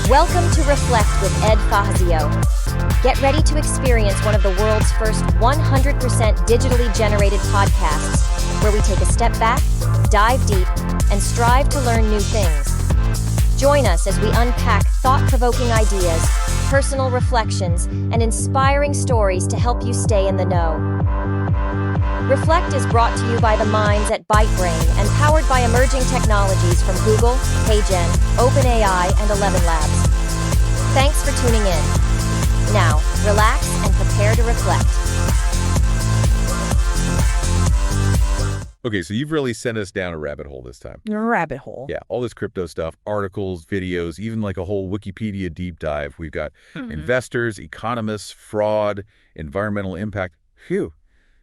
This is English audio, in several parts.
Welcome to Reflect with Ed Fassio. Get ready to experience one of the world's first 100% digitally generated podcasts, where we take a step back, dive deep, and strive to learn new things. Join us as we unpack thought-provoking ideas, personal reflections, and inspiring stories to help you stay in the know. Reflect is brought to you by the minds at ByteBrain and powered by emerging technologies from Google, HeyGen, OpenAI, and 11 Labs. Thanks for tuning in. Now, relax and prepare to reflect. Okay, so you've really sent us down a rabbit hole this time. A rabbit hole. Yeah, all this crypto stuff, articles, videos, even like a whole Wikipedia deep dive. We've got investors, economists, fraud, environmental impact. Phew,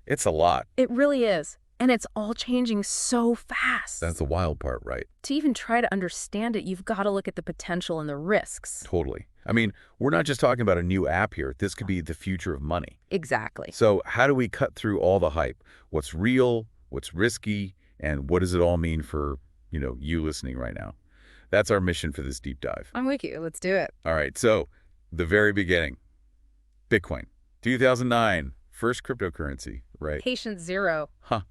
it's a lot. It really is. And it's all changing so fast. That's the wild part, right? To even try to understand it, you've got to look at the potential and the risks. Totally. I mean, we're not just talking about a new app here. This could be the future of money. Exactly. So how do we cut through all the hype? What's real? What's risky? And what does it all mean for, you listening right now? That's our mission for this deep dive. I'm with you. Let's do it. All right. So the very beginning, Bitcoin, 2009, first cryptocurrency, right? Patient zero. Huh.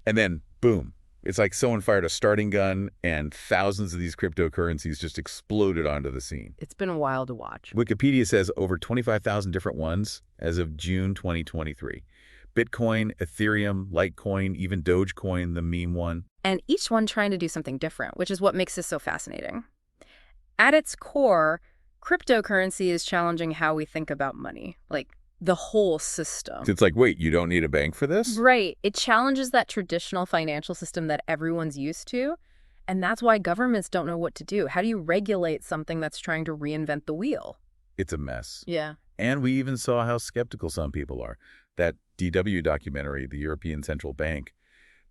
And then, boom, it's like someone fired a starting gun and thousands of these cryptocurrencies just exploded onto the scene. It's been a while to watch. Wikipedia says over 25,000 different ones as of June 2023. Bitcoin, Ethereum, Litecoin, even Dogecoin, the meme one. And each one trying to do something different, which is what makes this so fascinating. At its core, cryptocurrency is challenging how we think about money, like the whole system. It's like, wait, you don't need a bank for this? Right. It challenges that traditional financial system that everyone's used to. And that's why governments don't know what to do. How do you regulate something that's trying to reinvent the wheel? It's a mess. Yeah. And we even saw how skeptical some people are. That DW documentary, the European Central Bank,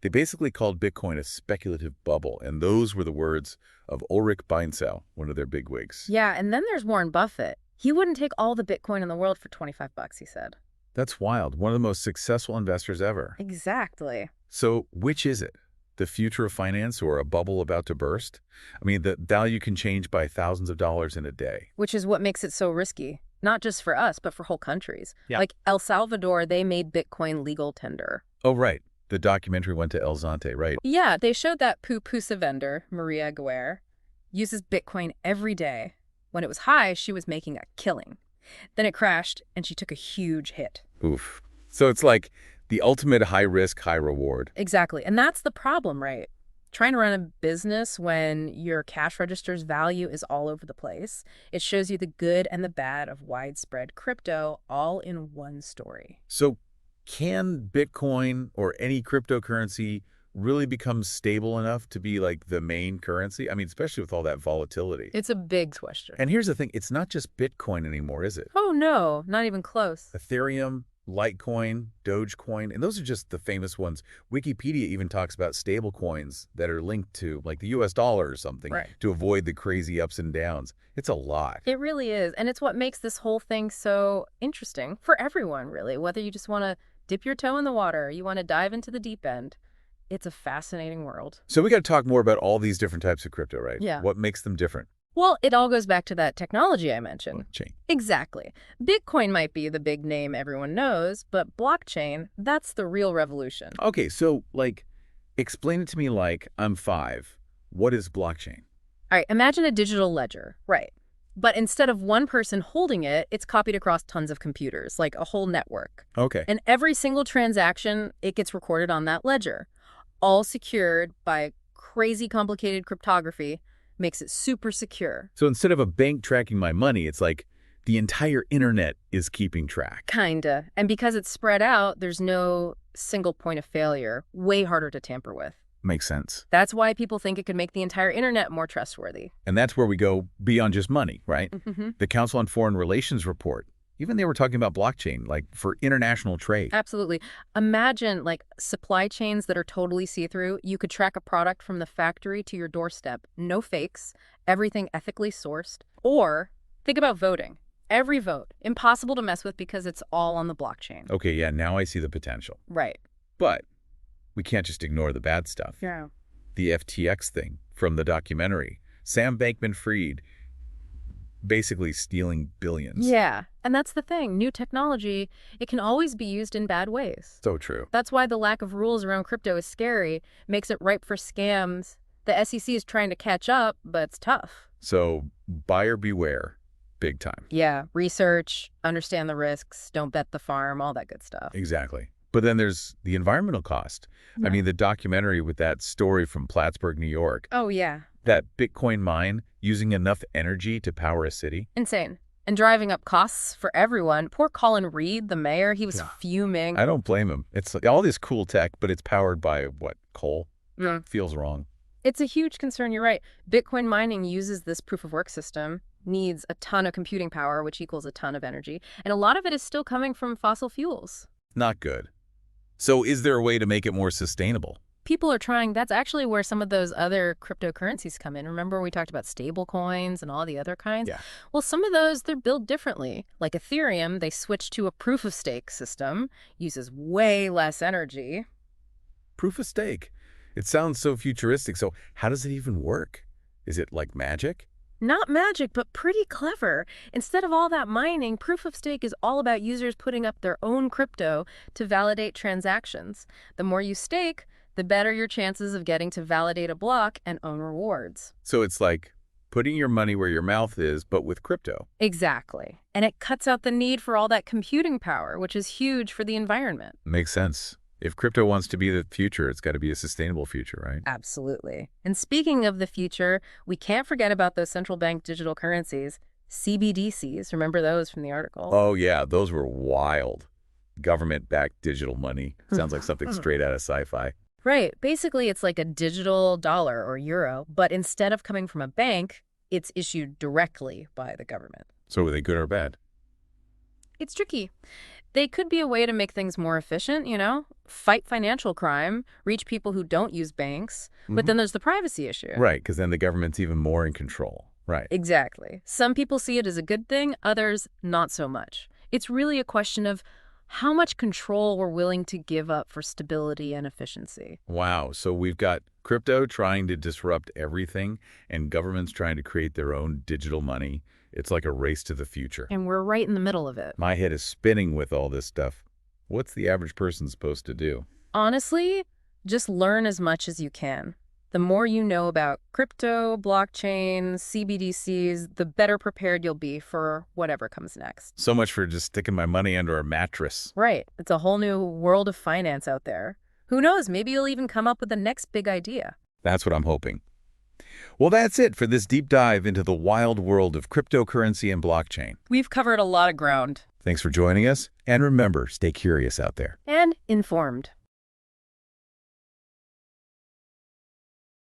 they basically called Bitcoin a speculative bubble. And those were the words of Ulrich Beinzel, one of their bigwigs. Yeah, and then there's Warren Buffett. He wouldn't take all the Bitcoin in the world for $25, he said. That's wild. One of the most successful investors ever. Exactly. So which is it? The future of finance or a bubble about to burst? I mean, the value can change by thousands of dollars in a day. Which is what makes it so risky. Not just for us, but for whole countries. Yeah. Like El Salvador, they made Bitcoin legal tender. Oh, right. The documentary went to El Zante, right? Yeah, they showed that pupusa vendor, Maria Aguirre, uses Bitcoin every day. When it was high, she was making a killing. Then it crashed, and she took a huge hit. Oof. So it's like the ultimate high risk, high reward. Exactly. And that's the problem, right? Trying to run a business when your cash register's value is all over the place. It shows you the good and the bad of widespread crypto all in one story. So can Bitcoin or any cryptocurrency really become stable enough to be like the main currency? I mean, especially with all that volatility. It's a big question. And here's the thing. It's not just Bitcoin anymore, is it? Oh, no, not even close. Ethereum, Litecoin, Dogecoin, and those are just the famous ones. Wikipedia even talks about stable coins that are linked to like the US dollar or something to avoid the crazy ups and downs. It's a lot. It really is. And it's what makes this whole thing so interesting for everyone, really. Whether you just want to dip your toe in the water, or you want to dive into the deep end. It's a fascinating world. So we got to talk more about all these different types of crypto, right? Yeah. What makes them different? Well, it all goes back to that technology I mentioned. Blockchain. Exactly. Bitcoin might be the big name everyone knows, but blockchain, that's the real revolution. Okay, so explain it to me like I'm 5. What is blockchain? All right, imagine a digital ledger. Right. But instead of one person holding it, it's copied across tons of computers, like a whole network. Okay. And every single transaction, it gets recorded on that ledger, all secured by crazy complicated cryptography. Makes it super secure. So instead of a bank tracking my money, it's like the entire internet is keeping track. Kinda. And because it's spread out, there's no single point of failure. Way harder to tamper with. Makes sense. That's why people think it could make the entire internet more trustworthy. And that's where we go beyond just money, right? Mm-hmm. The Council on Foreign Relations report. Even they were talking about blockchain, like for international trade. Absolutely. Imagine like supply chains that are totally see-through. You could track a product from the factory to your doorstep. No fakes. Everything ethically sourced. Or think about voting. Every vote. Impossible to mess with because it's all on the blockchain. Okay, yeah, now I see the potential. Right. But we can't just ignore the bad stuff. Yeah. The FTX thing from the documentary. Sam Bankman-Fried, basically stealing billions. Yeah, and that's the thing. New technology, it can always be used in bad ways. So true. That's why the lack of rules around crypto is scary, makes it ripe for scams. The SEC is trying to catch up, but it's tough. So buyer beware, big time. Yeah, research, understand the risks, don't bet the farm, all that good stuff. Exactly. But then there's the environmental cost. Yeah. I mean, the documentary with that story from Plattsburgh, New York, Oh, yeah. that Bitcoin mine using enough energy to power a city. Insane. And driving up costs for everyone. Poor Colin Reed, the mayor, he was fuming. I don't blame him. It's all this cool tech, but it's powered by, what, coal? Mm. Feels wrong. It's a huge concern, you're right. Bitcoin mining uses this proof-of-work system, needs a ton of computing power, which equals a ton of energy, and a lot of it is still coming from fossil fuels. Not good. So is there a way to make it more sustainable? People are trying. That's actually where some of those other cryptocurrencies come in. Remember we talked about stable coins and all the other kinds? Yeah. Well, some of those, they're built differently. Like Ethereum, they switched to a proof-of-stake system, uses way less energy. Proof of stake. It sounds so futuristic. So how does it even work? Is it like magic? Not magic, but pretty clever. Instead of all that mining, proof of stake is all about users putting up their own crypto to validate transactions. The more you stake, the better your chances of getting to validate a block and own rewards. So it's like putting your money where your mouth is, but with crypto. Exactly. And it cuts out the need for all that computing power, which is huge for the environment. Makes sense. If crypto wants to be the future, it's got to be a sustainable future, right? Absolutely. And speaking of the future, we can't forget about those central bank digital currencies, CBDCs. Remember those from the article? Oh, yeah. Those were wild. Government-backed digital money. Sounds like something straight out of sci-fi. Right. Basically, it's like a digital dollar or euro, but instead of coming from a bank, it's issued directly by the government. So were they good or bad? It's tricky. They could be a way to make things more efficient, fight financial crime, reach people who don't use banks. But then there's the privacy issue. Right, because then the government's even more in control. Right. Exactly. Some people see it as a good thing, others not so much. It's really a question of how much control we're willing to give up for stability and efficiency. Wow. So we've got crypto trying to disrupt everything and governments trying to create their own digital money. It's like a race to the future. And we're right in the middle of it. My head is spinning with all this stuff. What's the average person supposed to do? Honestly, just learn as much as you can. The more you know about crypto, blockchain, CBDCs, the better prepared you'll be for whatever comes next. So much for just sticking my money under a mattress. Right. It's a whole new world of finance out there. Who knows? Maybe you'll even come up with the next big idea. That's what I'm hoping. Well, that's it for this deep dive into the wild world of cryptocurrency and blockchain. We've covered a lot of ground. Thanks for joining us. And remember, stay curious out there. And informed.